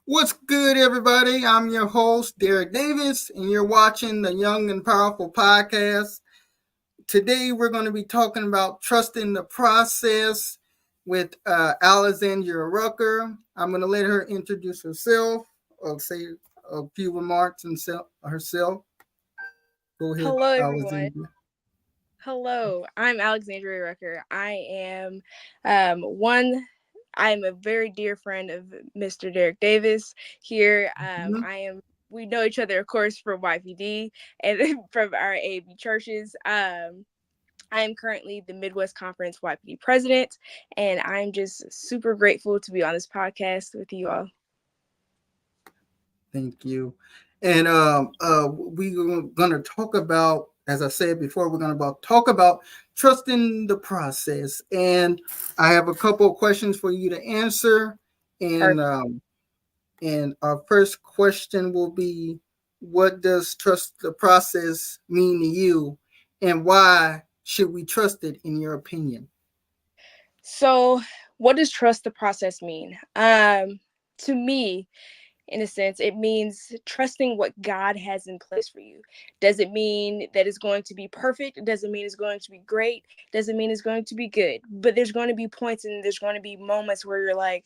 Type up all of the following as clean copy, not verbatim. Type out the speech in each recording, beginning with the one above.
What's good, everybody? I'm your host, Derek Davis, and you're watching the Young and Powerful podcast. Today, we're going to be talking about trusting the process with Alexandria Rucker. I'm going to let her introduce herself or say a few remarks herself. Go ahead, Hello, everyone. Alexandria. Hello, I'm Alexandria Rucker. One. I'm a very dear friend of Mr. Derek Davis here. Mhm. I am. We know each other, of course, from YPD and from our AB churches. I am currently the Midwest Conference YPD president, and I'm just super grateful to be on this podcast with you all. Thank you. And we're going to talk about, as I said before, we're going to talk about trusting the process. And I have a couple of questions for you to answer. And Perfect. um, and our first question will be, what does trust the process mean to you, and why should we trust it, in your opinion? So, what does trust the process mean? To me, in a sense, it means trusting what God has in place for you. Does it mean that it's going to be perfect? It doesn't mean it's going to be great. Doesn't mean it's going to be good. But there's going to be points and there's going to be moments where you're like,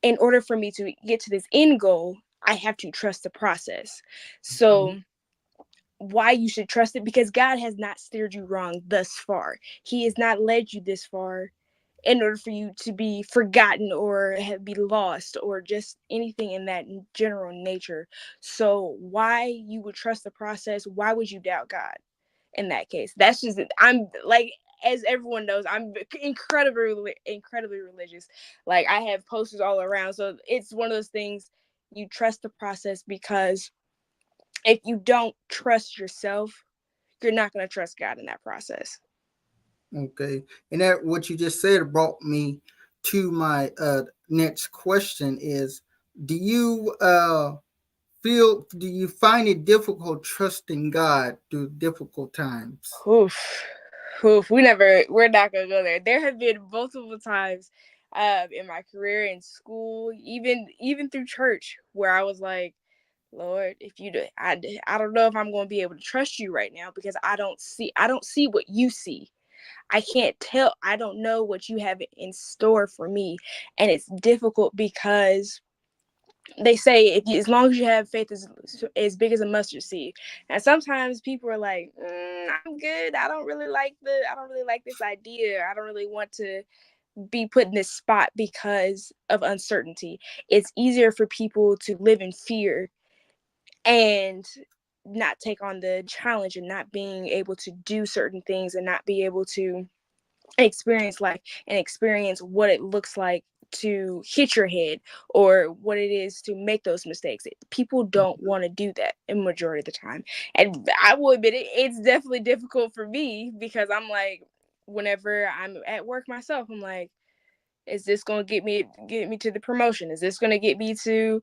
in order for me to get to this end goal, I have to trust the process. Mhm. So, why you should trust it? Because God has not steered you wrong thus far. He has not led you this far in order for you to be forgotten or be lost or just anything in that general nature. So why you would trust the process? Why would you doubt God in that case? That's just I'm like, as everyone knows, I'm incredibly religious. Like, I have posters all around. So it's one of those things. You trust the process because if you don't trust yourself, you're not going to trust God in that process. Okay. And that what you just said brought me to my next question is, do you do you find it difficult trusting God through difficult times? Oof. We're not gonna go there. There have been multiple times in my career, in school, even through church, where I was like, Lord, if you do, I don't know if I'm going to be able to trust you right now, because I don't see what you see. I can't tell. I don't know what you have in store for me. And it's difficult because they say, as long as you have faith as big as a mustard seed. And sometimes people are like, I'm good. I don't really like this idea. I don't really want to be put in this spot because of uncertainty. It's easier for people to live in fear and not take on the challenge and not being able to do certain things and not be able to experience life and experience what it looks like to hit your head or what it is to make those mistakes. People don't want to do that in majority of the time. And I will admit it's definitely difficult for me, because I'm like, whenever I'm at work myself, I'm like, is this going to get me to the promotion? Is this going to get me to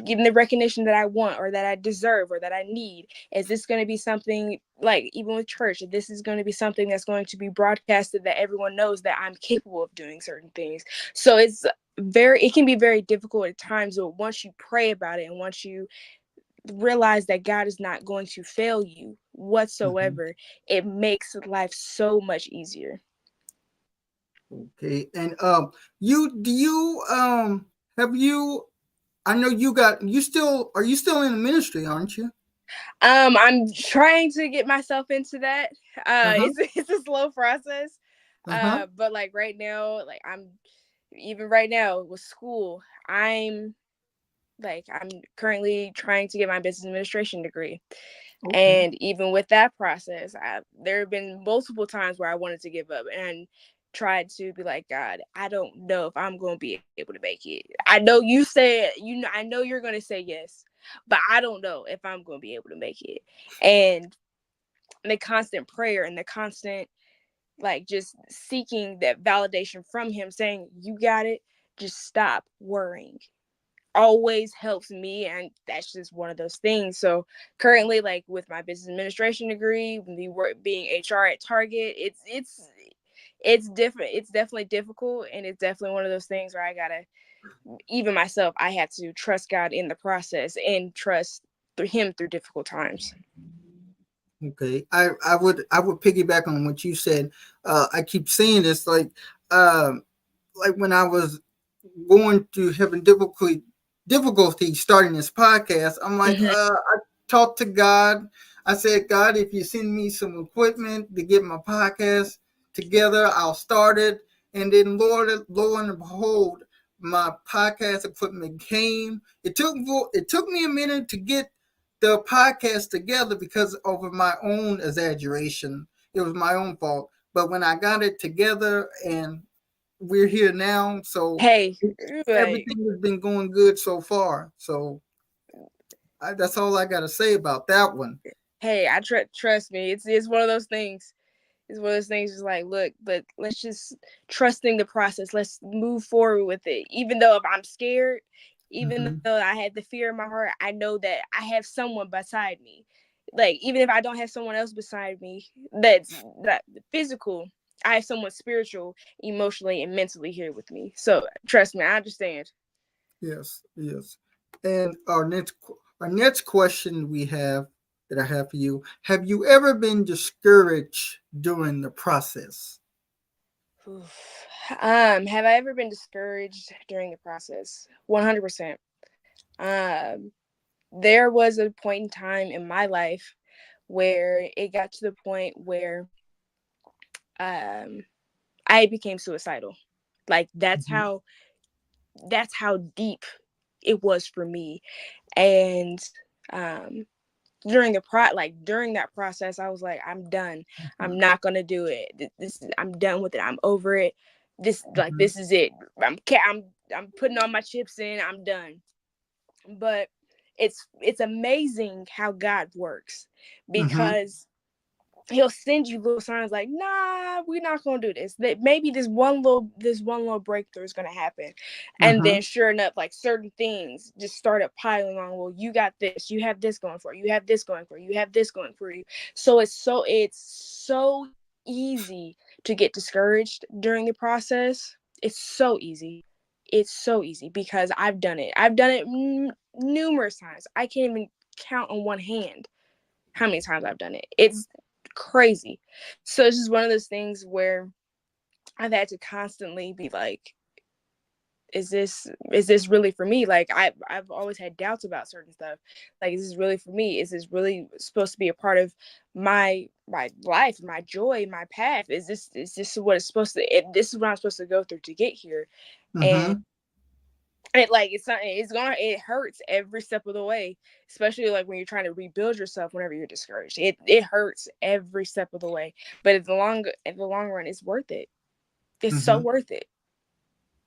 getting the recognition that I want or that I deserve or that I need? Is this going to be something, like, even with church, this is going to be something that's going to be broadcasted that everyone knows that I'm capable of doing certain things? So it can be very difficult at times, but once you pray about it and once you realize that God is not going to fail you Mhm. whatsoever, it makes life so much easier. Okay. And you do you have you I know you still are you still in the ministry, aren't you? I'm trying to get myself into that. Uh-huh. It's a slow process. Uh-huh. But like right now, like I'm even right now with school, I'm currently trying to get my business administration degree. Okay. And even with that process, there have been multiple times where I wanted to give up and tried to be like, God, I don't know if I'm going to be able to make it. I know I know you're going to say yes, but I don't know if I'm going to be able to make it. And the constant prayer and the constant, like, just seeking that validation from him saying, you got it, just stop worrying, always helps me. And that's just one of those things. So currently, like, with my business administration degree, me work being HR at Target, it's different. It's definitely difficult, and it's definitely one of those things where I gotta, even myself, I have to trust God in the process and trust through Him through difficult times. Okay, I would piggyback on what you said. I keep saying this, um, like when I was going through having difficulty starting this podcast. I'm like, Mm-hmm. I talked to God. I said, God, if you send me some equipment to get my podcast together, I'll start it. And then, Lord and behold, my podcast equipment came. It took me a minute to get the podcast together because of my own exaggeration. It was my own fault. But when I got it together and we're here now, so Hey, like, everything has been going good so far. So that's all I got to say about that one. hey, I trust me. It's one of those things. It's one of those things. Just like, look, but let's just trusting the process. Let's move forward with it. Even though if I'm scared, even though Mm-hmm. I had the fear in my heart, I know that I have someone beside me. Like, even if I don't have someone else beside me, that physical, I have someone spiritual, emotionally, and mentally here with me. So trust me, I understand. Yes, yes. And our next question we have that I have for you: have you ever been discouraged during the process? Have I ever been discouraged during the process? 100%. Um, there was a point in time in my life where it got to the point where um I became suicidal. Like Mm-hmm. that's how deep it was for me. And um during that process, I was like, I'm done. I'm not gonna do it. I'm done with it. I'm over it. Mm-hmm. This is it. I'm putting all my chips in. I'm done. But it's amazing how God works, Mm-hmm. because he'll send you little signs like, nah, we're not gonna do this. That maybe this one little breakthrough is gonna happen. And then Mm-hmm. sure enough, like certain things just started piling on. Well, you got this, you have this going for you, you have this going for you, you have this going for you. So it's so easy to get discouraged during the process. It's so easy. It's so easy because I've done it. I've done it numerous times. I can't even count on one hand how many times I've done it. It's crazy. So it's just one of those things where I've had to constantly be like, is this really for me? Like I've always had doubts about certain stuff. Like, is this really for me? Is this really supposed to be a part of my life, my joy, my path? Is this what it's supposed to? This is what I'm supposed to go through to get here. And Mm-hmm. it hurts every step of the way, especially like when you're trying to rebuild yourself whenever you're discouraged. It hurts every step of the way, but at the long run, it's worth it. It's so Mm-hmm. worth it.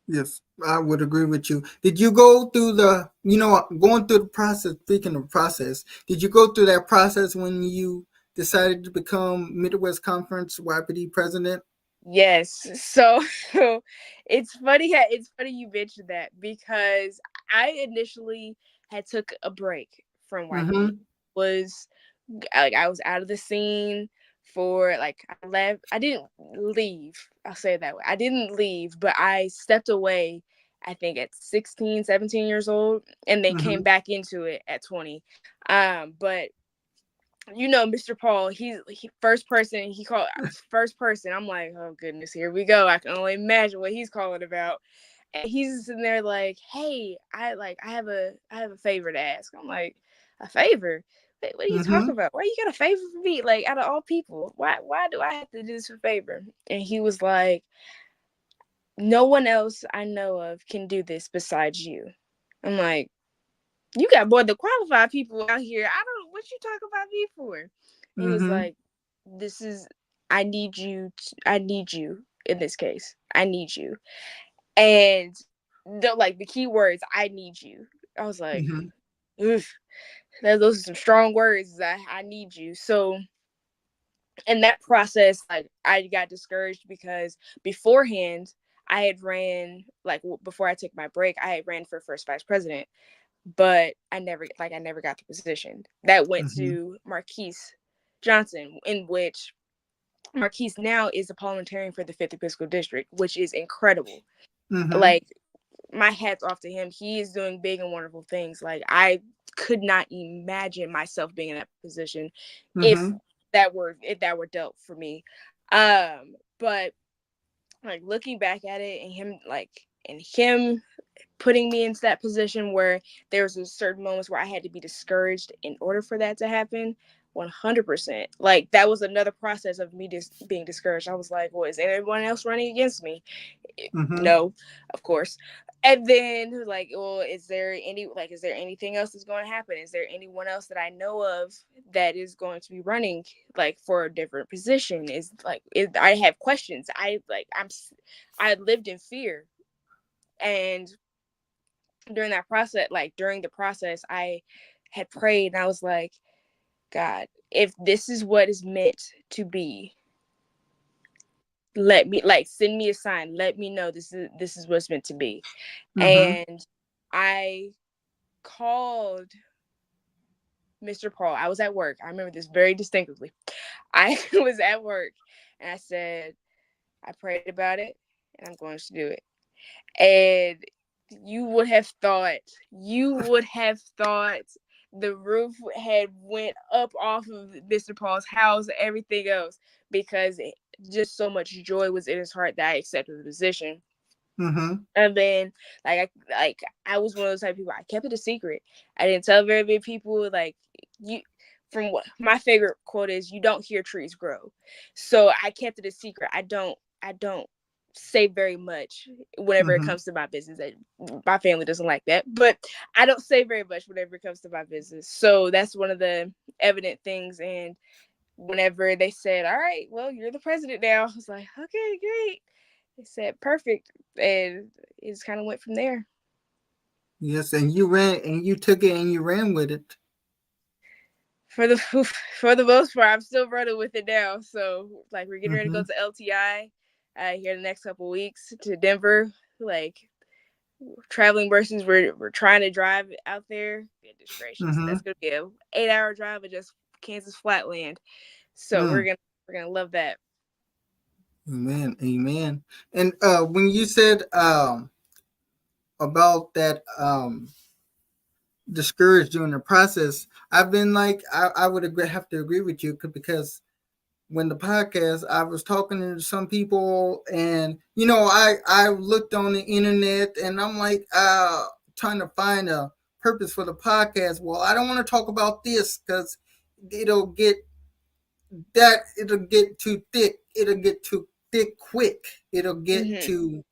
Yes, I would agree with you. Did you go through going through the process? Speaking of process, did you go through that process when you decided to become Midwest Conference YPD president? Yes. So it's funny you mentioned that, because I initially had took a break from YPD. Mm-hmm. Was Like, I was out of the scene for, like, I left. I didn't leave. I'll say it that way. I didn't leave, but I stepped away, I think at 16, 17 years old, and then came Mm-hmm. back into it at 20. But Mr. Paul, he first person. I'm like, oh goodness, here we go. I can only imagine what he's calling about. And he's sitting there like, hey, I have a favor to ask. I'm like, a favor? Wait, what are you talking Mm-hmm. about? Why you got a favor for me? Like, out of all people, why do I have to do this for favor? And he was like, no one else I know of can do this besides you. I'm like, you got more than qualified people out here. I don't what you talk about me for. And he was Mm-hmm. like, this is I need you in this case. I need you. And the key words, I need you. I was like, Mm-hmm. oof, those are some strong words. I need you. So in that process, like, I got discouraged because beforehand I had ran, like, before I took my break, I had ran for first vice president, but I never got the position. That went Mm-hmm. to Marquise Johnson, in which Marquise now is a parliamentarian for the 5th Episcopal District, which is incredible. Mm-hmm. Like, my hat's off to him. He is doing big and wonderful things. Like, I could not imagine myself being in that position if Mm-hmm. that were dealt for me. But like looking back at it and him putting me into that position where there was a certain moments where I had to be discouraged in order for that to happen. 100%. Like, that was another process of me just being discouraged. I was like, well, is anyone else running against me? Mm-hmm. No, of course. And then like, well, is there anything else that's going to happen? Is there anyone else that I know of that is going to be running like for a different position? I have questions. I lived in fear. And during the process, I had prayed and I was like, God, if this is what is meant to be, let me, like, send me a sign. Let me know this is what's meant to be. Mm-hmm. And I called Mr. Paul. I was at work. I remember this very distinctively. I was at work and I said, I prayed about it and I'm going to do it. And you would have thought the roof had went up off of Mr. Paul's house and everything else, because just so much joy was in his heart that I accepted the position. Mm-hmm. And then, I was one of those type of people. I kept it a secret. I didn't tell very many people. Like, you, from what my favorite quote is, "You don't hear trees grow." So I kept it a secret. I don't say very much whenever it Mm-hmm. comes to my business. My family doesn't like that, but I don't say very much whenever it comes to my business. So that's one of the evident things. And whenever they said, "All right, well, you're the president now," I was like, "Okay, great." They said, "Perfect," and it just kind of went from there. Yes, and you ran and you took it and you ran with it. For the for the most part, I'm still running with it now. So, like, we're getting ready to Mm-hmm. go to LTI here in the next couple of weeks to Denver. Like, traveling versus we're trying to drive out there. Goodness gracious, Mm-hmm. that's gonna be a 8 hour drive of just Kansas flatland. So we're Mm. gonna we're gonna love that. Amen. Amen. And when you said about that discouraged during the process, I've been like I would have to agree with you because when the podcast I was talking to some people and I looked on the internet and I'm like trying to find a purpose for the podcast. Well, I don't want to talk about this because it'll get it'll get too thick. It'll get too thick quick. It'll get Hmm. too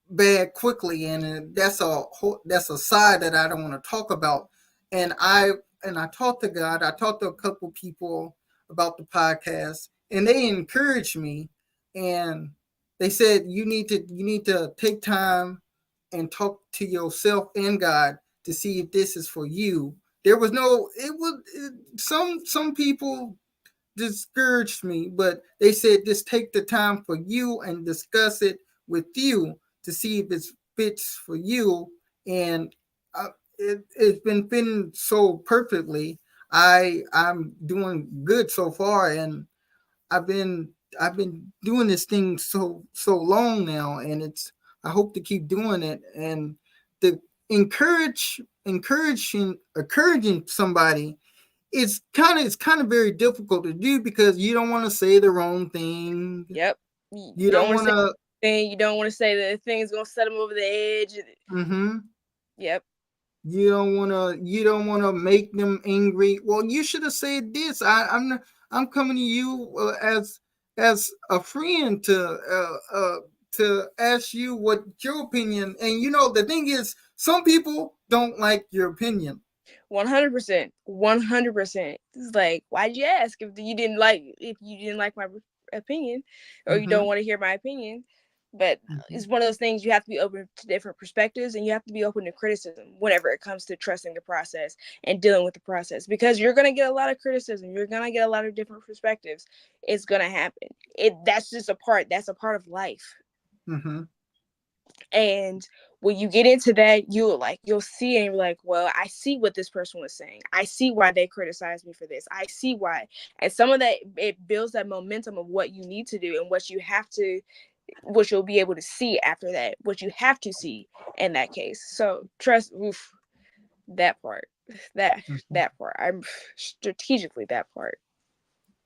bad quickly, and that's a side that I don't want to talk about. And I talked to God. I talked to a couple people about the podcast, and they encouraged me, and they said you need to take time and talk to yourself and God to see if this is for you. There was no it was some people discouraged me, but they said just take the time for you and discuss it with you to see if it fits for you. And it's been fitting so perfectly. I'm doing good so far, and I've been I've been doing this thing so long now, and it's I hope to keep doing it and to encouraging somebody it's kind of very difficult to do because you don't want to say the wrong thing. Yep. You You don't don't want to want say to. anything. You don't want to say that the thing's gonna set them over the edge. Mm-hmm. Yep. You don't want to. You don't want to make them angry. Well, you should have said this. I'm coming to you as a friend to ask you what your opinion. And the thing is, some people don't like your opinion. 100%. 100%. It's like, why'd you ask if you didn't like my opinion, or you don't Mm-hmm. want to hear my opinion? But Mm-hmm. it's one of those things. You have to be open to different perspectives, and you have to be open to criticism whenever it comes to trusting the process and dealing with the process, because you're gonna get a lot of criticism. You're gonna get a lot of different perspectives. It's gonna happen. That's a part of life. Mm-hmm. And when you get into that, you'll see and you're like, well, I see what this person was saying. I see why they criticized me for this. I see why. And some of that, it builds that momentum of what you need to do and what you'll be able to see after that, what you have to see in that case. So trust, oof, that part, that Mhm. that part. I'm strategically that part.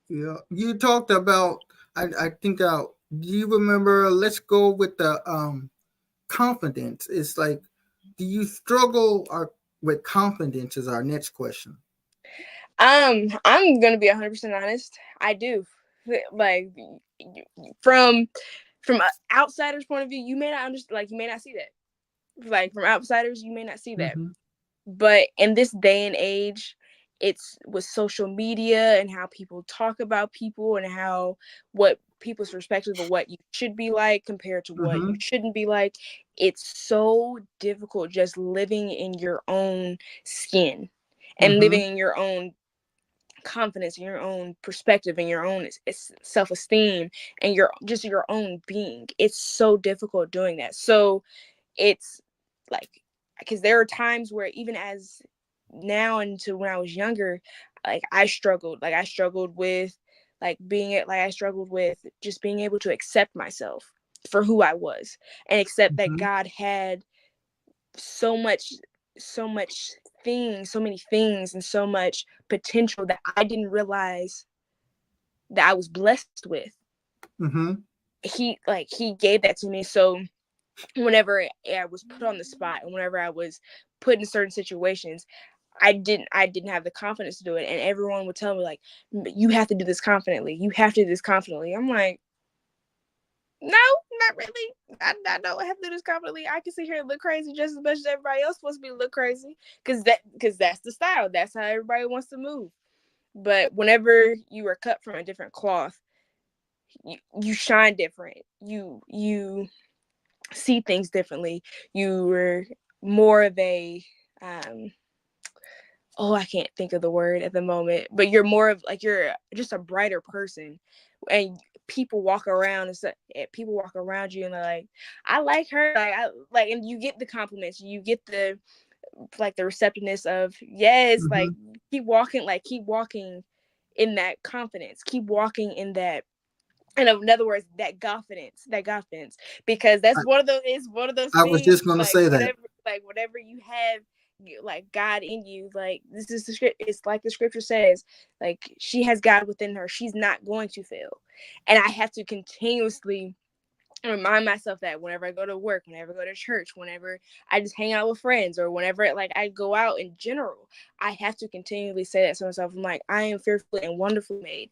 Yeah, you talked about. I think. Do you remember? Let's go with the confidence. It's like, do you struggle with confidence? Is our next question. I'm gonna be 100% honest. I do. Like from from an outsider's point of view, you may not understand. Like you may not see that. Like from outsiders, you may not see that. Mm-hmm. But in this day and age, it's with social media and how people talk about people and how what people's perspective of what you should be like compared to what you Mm-hmm. shouldn't be like. It's so difficult just living in your own skin and Mm-hmm. living in your own confidence in your own perspective and your own self-esteem and your own being. It's so difficult doing that. So it's like, because there are times where even as now into when I was younger, like I struggled with I struggled with just being able to accept myself for who I was and accept that Mm-hmm. God had so much so much so many things and so much potential that I didn't realize that I was blessed with. Mm-hmm. He gave that to me. So whenever I was put on the spot and whenever I was put in certain situations, I didn't have the confidence to do it. And everyone would tell me like, you have to do this confidently. You have to do this confidently. I'm like, no, not really. I don't have to do this confidently. I can sit here and look crazy just as much as everybody else wants me to look crazy. Because that's the style. That's how everybody wants to move. But whenever you are cut from a different cloth, you shine different. You see things differently. You were more of a oh, I can't think of the word at the moment, but you're more of like you're just a brighter person, and people walk around you and they're like, I like her, and you get the compliments, you get the like the receptiveness of yes, Mm-hmm. keep walking in that confidence, keep walking in that, and in other words, that confidence, because I, that's one of those. It's one of those I was things. just gonna say that. Whatever you have, like God in you. Like this is the script. It's like the scripture says. Like she has God within her. She's not going to fail, and I have to continuously remind myself that whenever I go to work, whenever I go to church, whenever I just hang out with friends, or whenever like I go out in general, I have to continually say that to myself. I'm like, I am fearfully and wonderfully made.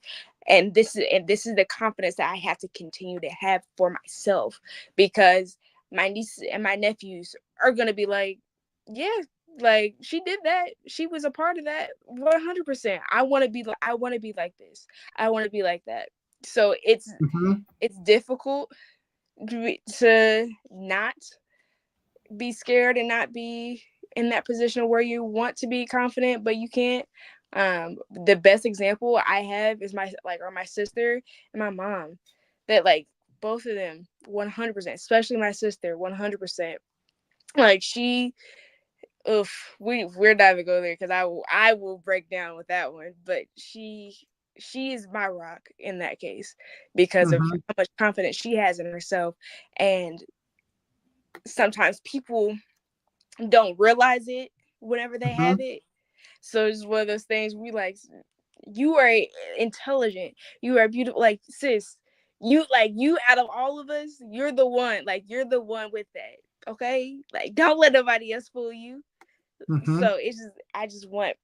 And this is the confidence that I have to continue to have for myself, because my nieces and my nephews are gonna be like, yeah, like she did that. She was a part of that 100%. I want to be like this. I want to be like that. So Mm-hmm. it's difficult to not be scared and not be in that position where you want to be confident but you can't. The best example I have is my sister and my mom, that like both of them 100%, especially my sister 100%, like she oof, we're not even go there because I will break down with that one. But she is my rock in that case because of Mm-hmm. how much confidence she has in herself. And sometimes people don't realize it whenever they Mm-hmm. have it. So it's one of those things we like, you are intelligent, you are beautiful, like sis, you out of all of us, you're the one with that. Okay, like don't let nobody else fool you. Mm-hmm. So I just want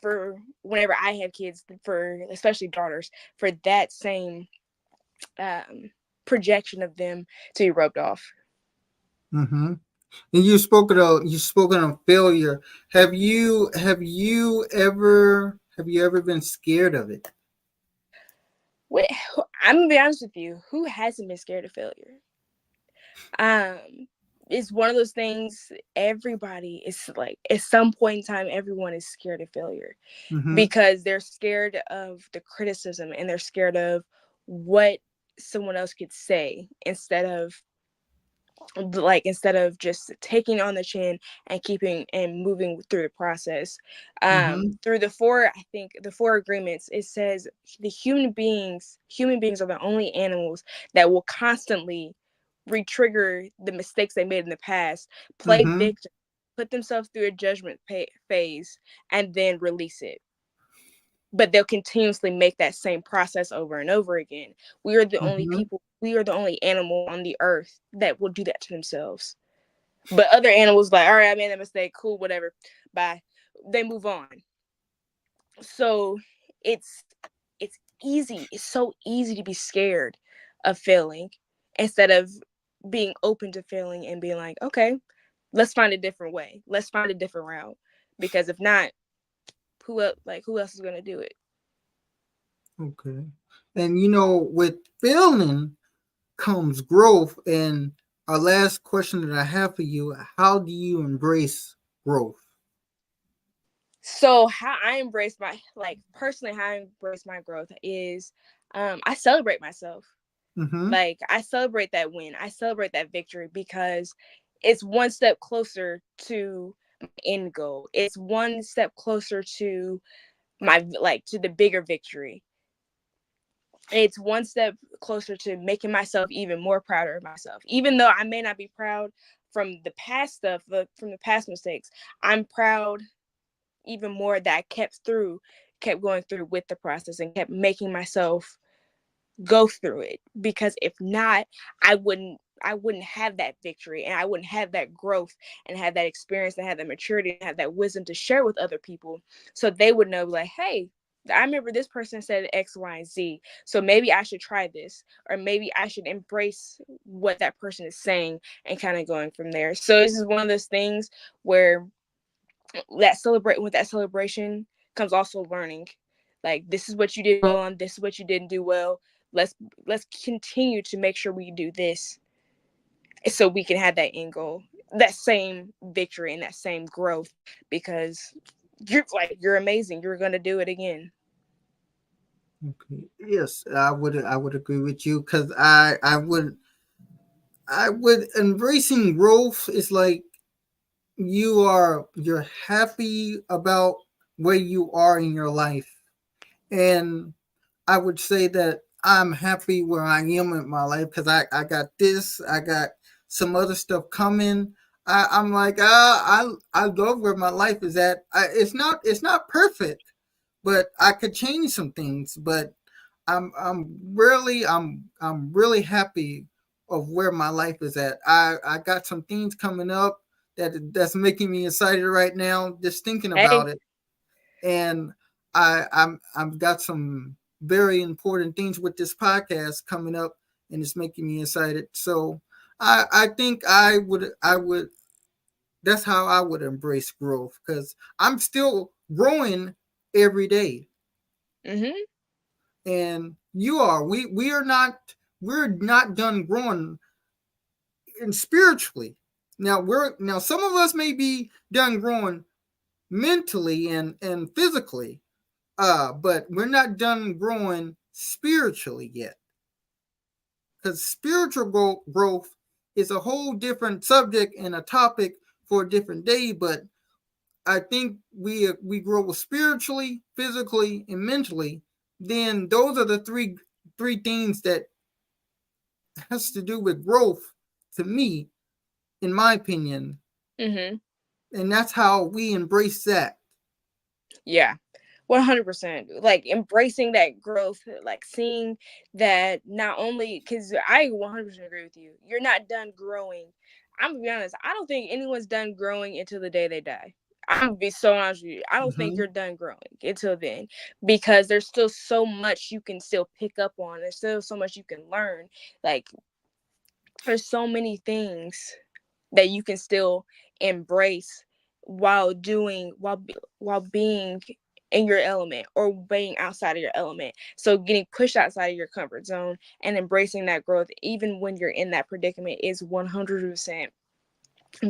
for whenever I have kids, for especially daughters, for that same um projection of them to be rubbed off. Mm-hmm. And you spoken of failure. Have you ever been scared of it? Wait, I'm gonna be honest with you. Who hasn't been scared of failure? Um, it's one of those things. Everybody is like, at some point in time, everyone is scared of failure Mm-hmm. because they're scared of the criticism and they're scared of what someone else could say instead of like instead of just taking on the chin and keeping and moving through the process. Mm-hmm. Through the four, I think the four agreements, it says the human beings are the only animals that will constantly re-trigger the mistakes they made in the past, play Mm-hmm. victim, put themselves through a judgment phase, and then release it. But they'll continuously make that same process over and over again. We are the only Mm-hmm. people, we are the only animal on the earth that will do that to themselves. But other animals, like, all right, I made a mistake, cool, whatever, bye. They move on. So it's it's easy. It's so easy to be scared of failing instead of being open to failing and being like, okay, let's find a different way. Let's find a different route. Because if not, who else is gonna do it? Okay. And with failing comes growth. And our last question that I have for you: how do you embrace growth? So how I embrace my like personally how I embrace my growth is I celebrate myself. Mm-hmm. Like I celebrate that win. I celebrate that victory because it's one step closer to my end goal. It's one step closer to my like to the bigger victory. It's one step closer to making myself even more prouder of myself. Even though I may not be proud from the past stuff, from the past mistakes, I'm proud even more that I kept going through with the process and kept making myself go through it. Because if not, I wouldn't have that victory and I wouldn't have that growth and have that experience and have that maturity and have that wisdom to share with other people so they would know like, hey, I remember this person said X, Y, and Z. So maybe I should try this, or maybe I should embrace what that person is saying and kind of going from there. So this is one of those things where with that celebration comes also learning. Like this is what you did well on, this is what you didn't do well. Let's let's continue to make sure we do this so we can have that end goal, that same victory and that same growth because you're amazing. You're gonna do it again. Okay. Yes, I would agree with you because I would embracing growth is like you're happy about where you are in your life. And I would say that I'm happy where I am in my life because I got this, I got some other stuff coming. I'm like, I love where my life is at. It's not perfect, but I could change some things. But I'm really happy of where my life is at. I got some things coming up that's making me excited right now just thinking Hey. about it. And I've got some very important things with this podcast coming up, and it's making me excited. So I think I would that's how I would embrace growth because I'm still growing every day, Mm-hmm. and you are. We're not done growing and spiritually. Now some of us may be done growing mentally and physically. But we're not done growing spiritually yet. Because spiritual growth is a whole different subject and a topic for a different day. But I think we grow spiritually, physically, and mentally. Then those are the three things that has to do with growth to me, in my opinion. Mm-hmm. And that's how we embrace that. Yeah. 100%, like embracing that growth, like seeing that not only because I 100% agree with you, you're not done growing. I'm gonna be honest, I don't think anyone's done growing until the day they die. I'm gonna be so honest with you, I don't think Mm-hmm. you're done growing until then, because there's still so much you can still pick up on, there's still so much you can learn. Like there's so many things that you can still embrace while doing while being in your element or being outside of your element. So getting pushed outside of your comfort zone and embracing that growth even when you're in that predicament is 100%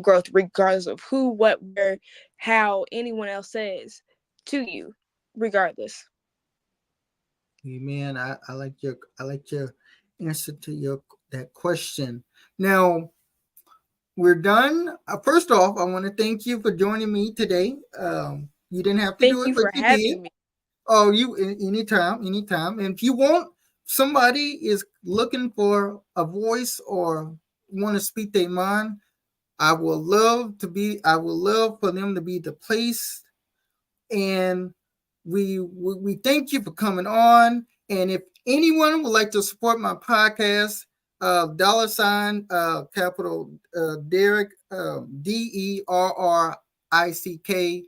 growth, regardless of who, what, where, how anyone else says to you, regardless. Hey, man, I like your answer to your that question. Now, we're done. First off, I want to thank you for joining me today. You didn't have to Thank do it, you but for you did. having me. Oh, you anytime, anytime. And if you want, somebody is looking for a voice or want to speak their mind, I will love to be. I will love for them to be the place. And we thank you for coming on. And if anyone would like to support my podcast, dollar sign capital Derek DERRICK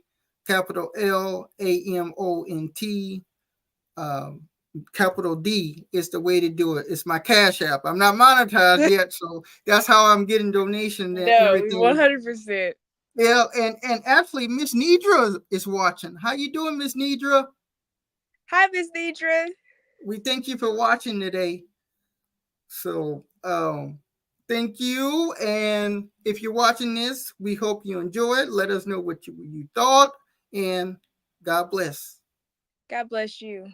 capital LAMONT um, capital D is the way to do it. It's my cash app. I'm not monetized yet, so that's how I'm getting donations and No, everything. 100%. Yeah, and actually, Miss Nidra is watching. How you doing, Miss Nidra? Hi, Miss Nidra. We thank you for watching today. So, thank you. And if you're watching this, we hope you enjoy it. Let us know what you thought, and God bless. God bless you.